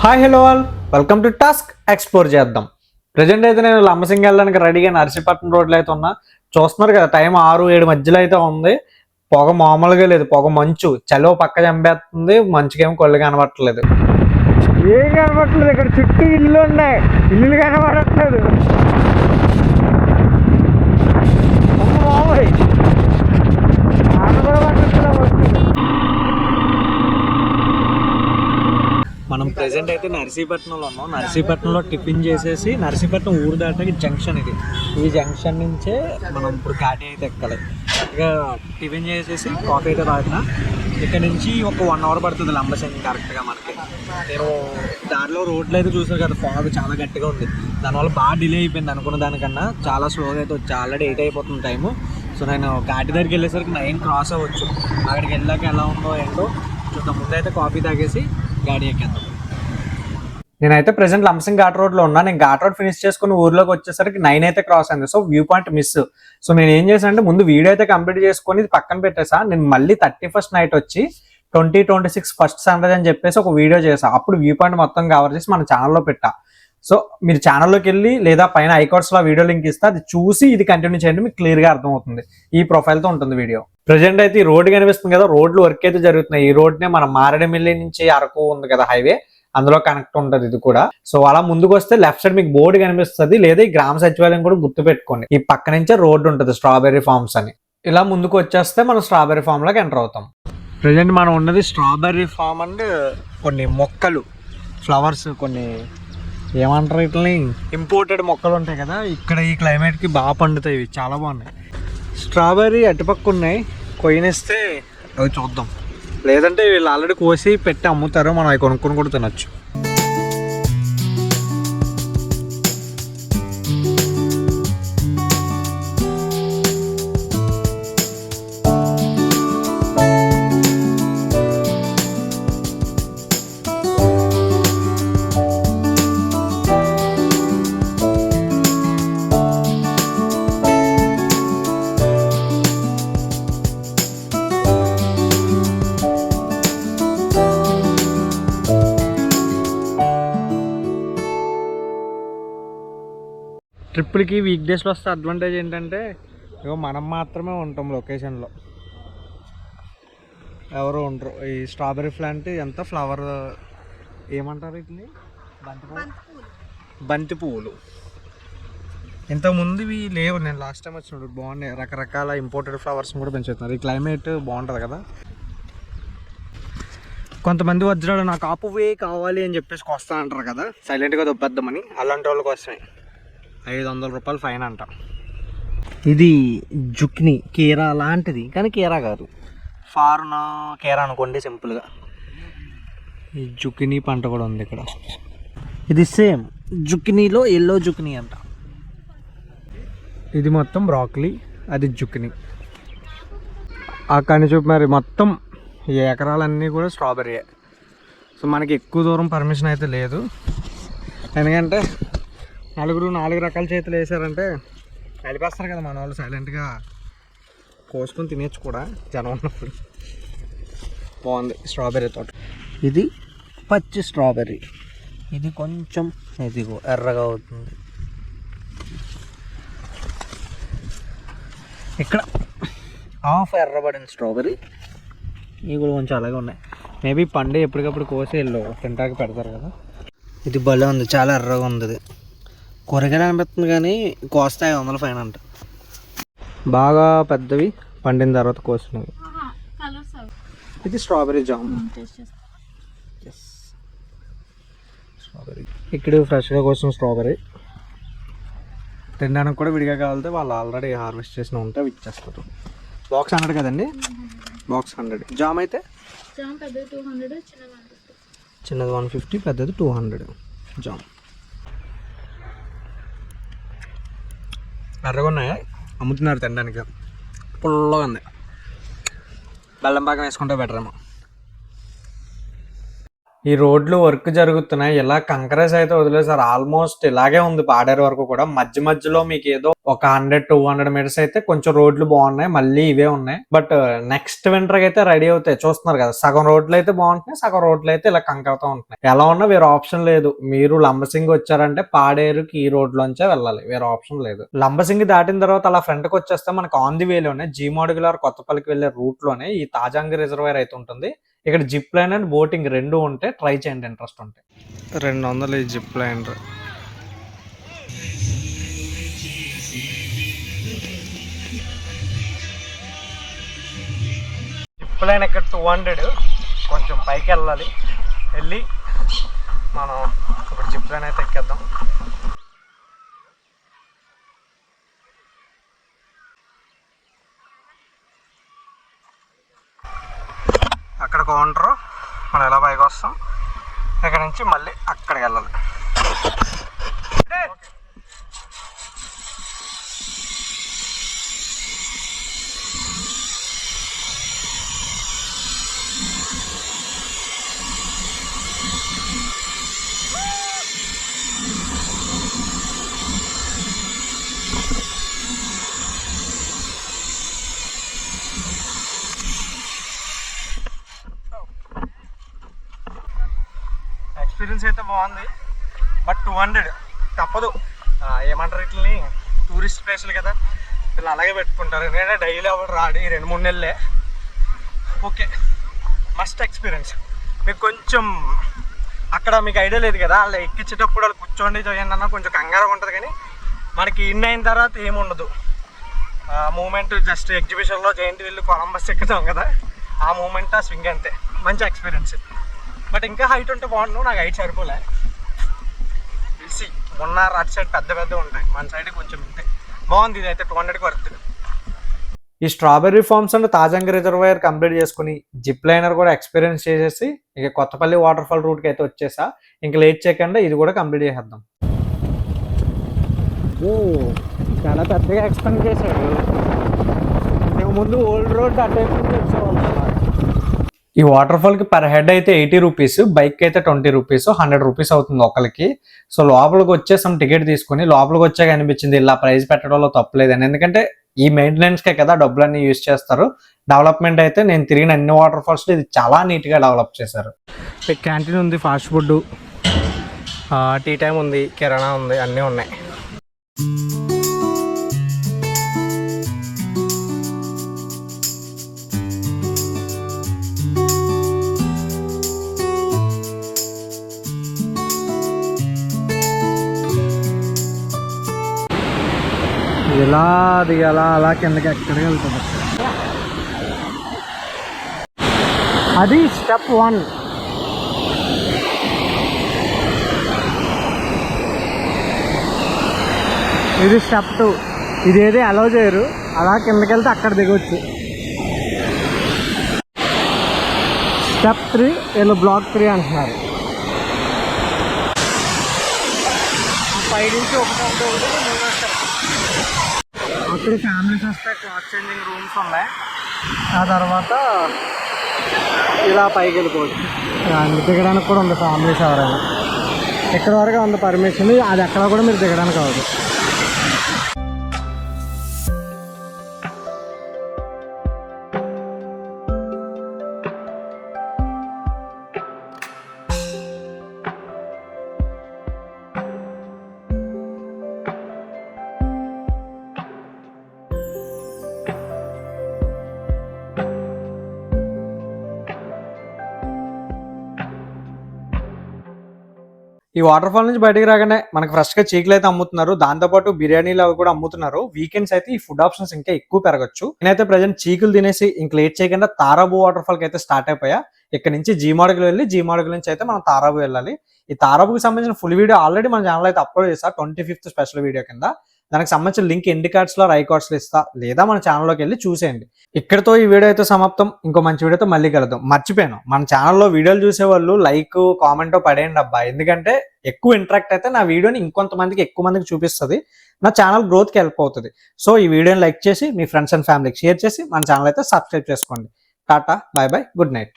Hi hello all, welcome to task explore చేద్దాం. Present అయితే నేను లంబసింగి వెళ్ళడానికి రెడీగా నర్సీపట్నం రోడ్లో అయితే ఉన్నా. చూస్తున్నారు కదా, టైం 6-7 మధ్యలో అయితే ఉంది. పొగ మామూలుగా లేదు, పొగ మంచు చలో పక్క చంపేస్తుంది. మంచుకేమో కళ్ళు కనబట్టలేదు, ఏం కనబట్టలేదు. ఇక్కడ చుట్టూ ఇల్లు ఉన్నాయి, ఇల్లు కనబడట్లేదు. మనం ప్రెసెంట్ అయితే నర్సీపట్నంలో ఉన్నాం. నర్సీపట్నంలో టిఫిన్ చేసేసి నర్సీపట్నం ఊరు దాటాకి జంక్షన్ ఇది. ఈ జంక్షన్ నుంచే మనం ఇప్పుడు ఘాటి అయితే ఎక్కాలి. కరెక్ట్గా టిఫిన్ చేసేసి కాఫీ అయితే తాగిన. ఇక్కడ నుంచి ఒక 1 అవర్ పడుతుంది లంబసింగి కరెక్ట్గా మనకి. నేను దారిలో రోడ్లు అయితే చూసాను కదా, ఫాగ్ చాలా గట్టిగా ఉంది. దానివల్ల బాగా డిలే అయిపోయింది. అనుకున్న దానికన్నా చాలా స్లోగా అయితే వచ్చి ఆల్రెడీ 8 అయిపోతుంది టైము. సో నేను ఘాటి దగ్గరికి వెళ్ళేసరికి 9 క్రాస్ అవ్వచ్చు. అక్కడికి వెళ్ళాక ఎలా ఉందో ఏంటో చూద్దాం. ముందైతే కాఫీ తాగేసి గాడి ఎక్కేద్దాం. నేనైతే ప్రెసెంట్ లంబసింగి ఘాట్ రోడ్లో ఉన్నా. నేను ఘాట్ రోడ్ ఫినిష్ చేసుకుని ఊర్లోకి వచ్చేసరికి 9 అయితే క్రాస్ అయింది. So view point miss. So నేను ఏం చేశాను అంటే ముందు వీడియో అయితే కంప్లీట్ చేసుకొని ఇది పక్కన పెట్టేసా. నేను మళ్ళీ 31st నైట్ వచ్చి 2026 ఫస్ట్ సన్రైజ్ అని చెప్పేసి ఒక వీడియో చేసా. అప్పుడు వ్యూ పాయింట్ మొత్తం కవర్ చేసి మన ఛానల్లో పెట్టా. సో మీరు ఛానల్లోకి వెళ్ళి లేదా పైన ఐకార్డ్స్లో వీడియో లింక్ ఇస్తే అది చూసి ఇది కంటిన్యూ చేయండి, మీకు క్లియర్గా అర్థమవుతుంది. ఈ ప్రొఫైల్తో ఉంటుంది వీడియో. ప్రజెంట్ అయితే ఈ రోడ్ కనిపిస్తుంది కదా, రోడ్లు వర్క్ అయితే జరుగుతున్నాయి. ఈ రోడ్నే మన మారేడుమిల్లి నుంచి అరకు ఉంది కదా హైవే, అందులో కనెక్ట్ ఉంటుంది ఇది కూడా. సో అలా ముందుకు వస్తే లెఫ్ట్ సైడ్ మీకు బోర్డు కనిపిస్తుంది, లేదా ఈ గ్రామ సచివాలయం కూడా గుర్తు పెట్టుకోండి. ఈ పక్క నుంచే రోడ్డు ఉంటుంది, స్ట్రాబెర్రీ ఫార్మ్స్ అని. ఇలా ముందుకు వచ్చేస్తే మనం స్ట్రాబెర్రీ ఫామ్ లోకి ఎంటర్ అవుతాం. ప్రజెంట్ మనం ఉన్నది స్ట్రాబెర్రీ ఫామ్ అండ్ కొన్ని మొక్కలు, ఫ్లవర్స్, కొన్ని ఏమంటారు వీటిని, ఇంపోర్టెడ్ మొక్కలు ఉంటాయి కదా. ఇక్కడ ఈ క్లైమేట్కి బాగా పండుతాయి ఇవి, చాలా బాగున్నాయి. స్ట్రాబెర్రీ అటుపక్క ఉన్నాయి, కొయ్యనిస్తే అవి చూద్దాం. లేదంటే వీళ్ళు ఆల్రెడీ కోసి పెట్టి అమ్ముతారు, మనం అవి కొనుక్కొని కూడా తినొచ్చు. ట్రిప్పులకి వీక్ డేస్లో వస్తే అడ్వాంటేజ్ ఏంటంటే ఇగో మనం మాత్రమే ఉంటాం లొకేషన్లో, ఎవరు ఉండరు. ఈ స్ట్రాబెర్రీ ప్లాంట్ ఎంత ఫ్లవర్ ఏమంటారు వీటిని, బంతి పువ్వులు. ఇంతకుముందు ఇవి లేవు, నేను లాస్ట్ టైం వచ్చినప్పుడు. బాగున్నాయి, రకరకాల ఇంపోర్టెడ్ ఫ్లవర్స్ కూడా పెంచుతున్నారు. ఈ క్లైమేట్ బాగుంటుంది కదా. కొంతమంది వజ్రాలు నాకు ఆ పువ్వే కావాలి అని చెప్పేసి వస్తా అంటారు కదా, సైలెంట్గా దొబ్బేద్దామని. అలాంటి వాళ్ళకి వస్తాయి 500 రూపాయలు ఫైన్ అంట. ఇది జుక్ని కీరా లాంటిది, కానీ కీరా కాదు, ఫార్నా కీరా అనుకోండి సింపుల్గా. ఈ జుక్ని పంట కూడా ఉంది ఇక్కడ. ఇది సేమ్ జుక్నీలో ఎల్లో జుక్ని అంట. ఇది మొత్తం బ్రాక్లీ, అది జుక్ని. అక్కడి నుంచి మరి మొత్తం ఈ ఎకరాలన్నీ కూడా స్ట్రాబెర్రీ. సో మనకి ఎక్కువ దూరం పర్మిషన్ అయితే లేదు, ఎందుకంటే 4 రకాల చేతులు వేసారంటే కలిపేస్తారు కదా మన వాళ్ళు. సైలెంట్గా కోసుకొని తినేచ్చు కూడా జనం ఉన్నప్పుడు. బాగుంది స్ట్రాబెర్రీ తోట. ఇది పచ్చి స్ట్రాబెర్రీ, ఇది కొంచెం ఇదిగో ఎర్రగా అవుతుంది. ఇక్కడ హాఫ్ ఎర్రబడిన స్ట్రాబెర్రీ, ఇవి కూడా కొంచెం అలాగే ఉన్నాయి. మేబీ పండు ఎప్పటికప్పుడు కోసి వీళ్ళు తింటాకి పెడతారు కదా. ఇది భలే ఉంది, చాలా ఎర్రగా ఉంది. ఇది కూరగాయలు అనిపిస్తుంది కానీ కోస్తే 500 ఫైన్ అంట. బాగా పెద్దవి పండిన తర్వాత కోసినవి. ఇది స్ట్రాబెర్రీ జామ్. స్ట్రాబెర్రీ ఇక్కడ ఫ్రెష్గా కోసిన స్ట్రాబెర్రీ. తినడానికి కూడా విడిగా కావాలితే వాళ్ళు ఆల్రెడీ హార్వెస్ట్ చేసిన ఉంటే అవి ఇచ్చేస్తారు. బాక్స్ 100 కదండి, బాక్స్ 100. జామ్ అయితే చిన్నది 150, పెద్దది 200 జామ్. ఎర్రగా ఉన్నాయా, అమ్ముతున్నారు తినడానికి. పుల్లగా ఉంది, బెల్లం పాకం వేసుకుంటే బెటర్ ఏమో. ఈ రోడ్లు వర్క్ జరుగుతున్నాయి. ఇలా కంకరేస్ అయితే వదిలేసారు. ఆల్మోస్ట్ ఇలాగే ఉంది పాడేరు వరకు కూడా. మధ్య మధ్యలో మీకు ఏదో ఒక 100-200 మీటర్స్ అయితే కొంచెం రోడ్లు బాగున్నాయి. మళ్ళీ ఇవే ఉన్నాయి. బట్ నెక్స్ట్ వింటర్ కి అయితే రెడీ అవుతాయి. చూస్తున్నారు కదా, సగం రోడ్లు అయితే బాగుంటున్నాయి, సగం రోడ్లు అయితే ఇలా కంకరతో ఉంటున్నాయి. ఎలా ఉన్నా వేరే ఆప్షన్ లేదు. మీరు లంబసింగి వచ్చారంటే పాడేరుకి ఈ రోడ్ లోంచే వెళ్ళాలి, వేరే ఆప్షన్ లేదు. లంబసింగి దాటిన తర్వాత అలా ఫ్రంట్ కి వచ్చేస్తే మనకి ఆన్ ది వేలోనే జీమోడుగులార్ కొత్తపల్లికి వెళ్లే రూట్ లోనే ఈ తాజాంగి రిజర్వాయర్ అయితే ఉంటుంది. ఇక్కడ జిప్ లైన్ అండ్ బోటింగ్ రెండు ఉంటే ట్రై చేయండి, ఇంట్రెస్ట్ ఉంటే. 200 ఈ జిప్ లైన్. జిప్ లైన్ ఇక్కడ 200, కొంచెం పైకి వెళ్ళాలి. వెళ్ళి మనం ఇప్పుడు జిప్ లైన్ అయితే ఎక్కేద్దాం. అక్కడ కౌంటరు, మనం ఎలా పైకి వస్తాం, ఇక్కడ నుంచి మళ్ళీ అక్కడికి వెళ్ళాలి. ఎక్స్పీరియన్స్ అయితే బాగుంది, బట్ 200 తప్పదు. ఏమంటారు, వీటిని టూరిస్ట్ ప్లేసులు కదా, వీళ్ళు అలాగే పెట్టుకుంటారు. నేనే డైలీ ఎవరు రాడు, 2-3 నెలలే. Okay, must experience. మీకు కొంచెం అక్కడ మీకు ఐడియా లేదు కదా, వాళ్ళు ఎక్కించేటప్పుడు వాళ్ళు కూర్చోండి చేయండి అన్న కొంచెం కంగారుగా ఉంటుంది. కానీ మనకి ఇన్ అయిన తర్వాత ఏముండదు. మూమెంట్ జస్ట్ ఎగ్జిబిషన్లో జైంట్ వీళ్ళు కొలంబస్ ఎక్కుతాం కదా, ఆ మూమెంట్, ఆ స్వింగ్ అంతే. మంచి ఎక్స్పీరియన్స్. బట్ ఇంకా హైట్ ఉంటే బాగుండు, నాకు హైట్ సరిపోలే. తెలిసి ఉన్నారు అటు సైడ్ పెద్ద పెద్ద ఉంటాయి, మన సైడ్ కొంచెం ఉంటాయి. బాగుంది, ఇది అయితే 200కి వర్త్. ఈ strawberry farms and Tajangi reservoir complete చేసుకుని జిప్ లైనర్ కూడా ఎక్స్పీరియన్స్ చేసేసి ఇక కొత్తపల్లి వాటర్ ఫాల్ రూట్కి అయితే వచ్చేసా. ఇంకా లేట్ చేయకుండా ఇది కూడా కంప్లీట్ చేసేద్దాం. చాలా పెద్దగా ఎక్స్పెండ్ చేశాడు. ముందు ఓల్డ్ రోడ్ అటే వచ్చేవాళ్ళు. ఈ వాటర్ ఫాల్ కి పర్ హెడ్ అయితే 80 రూపీస్, బైక్ అయితే 20 రూపీస్, 100 రూపీస్ అవుతుంది ఒకరికి. సో లోపలికి వచ్చేసాం, టికెట్ తీసుకుని లోపలికి వచ్చాక అనిపించింది ఇలా ప్రైస్ పెట్టడంలో తప్పలేదని. ఎందుకంటే ఈ మెయింటెనెన్స్ కే కదా డబ్బులన్నీ యూజ్ చేస్తారు. డెవలప్మెంట్ అయితే నేను తిరిగిన అన్ని వాటర్ ఫాల్స్ ఇది చాలా నీట్ గా డెవలప్ చేశారు. క్యాంటీన్ ఉంది, ఫాస్ట్ ఫుడ్, టీ టైం ఉంది, కిరాణా ఉంది, అన్నీ ఉన్నాయి. ఇలా దిగాల, అలా కిందకి ఎక్కడికి వెళ్తుంది. అది స్టెప్ 1. ఇది స్టెప్ 2. ఇదేది అలౌ చేయరు, అలా కిందకి వెళ్తే అక్కడ దిగొచ్చు. స్టెప్ 3 వీళ్ళు బ్లాక్ 3 అంటున్నారు. పై నుంచి ఒకటి అక్కడ ఫ్యామిలీస్ వస్తాయి, క్లాత్ చేంజింగ్ రూమ్స్ ఉన్నాయి. ఆ తర్వాత ఇలా పైకి వెళ్ళిపోవచ్చు. దిగడానికి కూడా ఉంది ఫ్యామిలీస్ ఎవరైనా. ఇక్కడ వరకు ఉంది పర్మిషన్, అది ఎక్కడ కూడా మీరు దిగడానికి అవ్వదు. ఈ వాటర్ ఫాల్ నుంచి బయటకు రాగానే మనకు ఫ్రెష్ గా చీకులు అయితే అమ్ముతున్నారు. దాంతోపాటు బిర్యానీలు అవి కూడా అమ్ముతున్నారు. వీకెండ్స్ అయితే ఈ ఫుడ్ ఆప్షన్స్ ఇంకా ఎక్కువ పెరగచ్చు. నేనైతే ప్రజెంట్ చీకులు తినేసి ఇంక లేట్ చేయకుండా తారాబు వాటర్ ఫాల్ కి అయితే స్టార్ట్ అయిపోయా. ఇక్కడ నుంచి జీమాడుగులు వెళ్ళి జీమాడుగుల నుంచి అయితే మనం తారాబు వెళ్ళాలి. ఈ తారాబుకి సంబంధించిన ఫుల్ వీడియో ఆల్రెడీ మన ఛానల్ అయితే అప్లోడ్ చేసా 25th స్పెషల్ వీడియో కింద. దానికి సంబంధించిన లింక్ ఎండ్ కార్డ్స్ లో, రైట్ కార్డ్స్ లో ఇస్తా, లేదా మన ఛానల్లోకి వెళ్ళి చూసేయండి. ఇక్కడతో ఈ వీడియో అయితే సమాప్తం. ఇంకో మంచి వీడియోతో మళ్ళీ కలుద్దాం. మర్చిపోయాను, మన ఛానల్లో వీడియోలు చూసే వాళ్ళు లైక్, కామెంట్ పడేయండి అబ్బా. ఎందుకంటే ఎక్కువ ఇంటరాక్ట్ అయితే నా వీడియోని ఇంకొంతమందికి ఎక్కువ మందికి చూపిస్తుంది, నా ఛానల్ గ్రోత్కి హెల్ప్ అవుతుంది. సో ఈ వీడియోని లైక్ చేసి మీ ఫ్రెండ్స్ అండ్ ఫ్యామిలీకి షేర్ చేసి మన ఛానల్ అయితే సబ్స్క్రైబ్ చేసుకోండి. Tata, bye bye, good night.